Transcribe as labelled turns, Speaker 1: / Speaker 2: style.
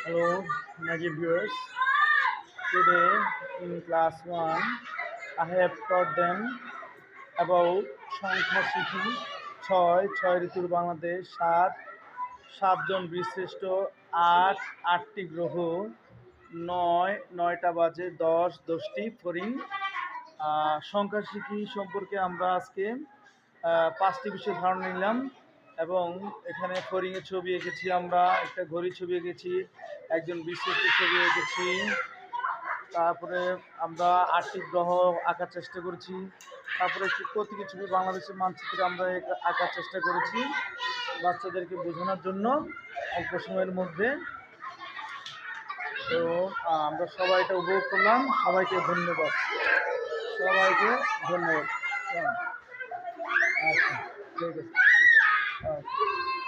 Speaker 1: Hello, my dear viewers. Today in class 1, I have taught them about সংখ্যা শিখি ছয় ঋতুর বাংলাদেশ, সাতজন বীরশ্রেষ্ঠ, আটটি গ্রহ, নয়টা বাজে, দশটি ফড়িং। সংখ্যা শিখি সম্পর্কে আমরা আজকে 5টি বিষয় ধারণা নিলাম এবং এখানে ফড়িংয়ের ছবি এঁকেছি, আমরা একটা ঘড়ির ছবি এঁকেছি, একজন বীরশ্রেষ্ঠের ছবি এঁকেছি। তারপরে আমরা 8টি গ্রহ আঁকার চেষ্টা করেছি। তারপরে একটি প্রতীকী ছবি বাংলাদেশের মানচিত্রে আমরা আঁকার চেষ্টা করেছি বাচ্চাদেরকে বোঝানোর জন্য অল্প সময়ের মধ্যে। তো আমরা সবাই এটা উপভোগ করলাম। সবাইকে ধন্যবাদ। আচ্ছা, ঠিক আছে। আচ্ছা।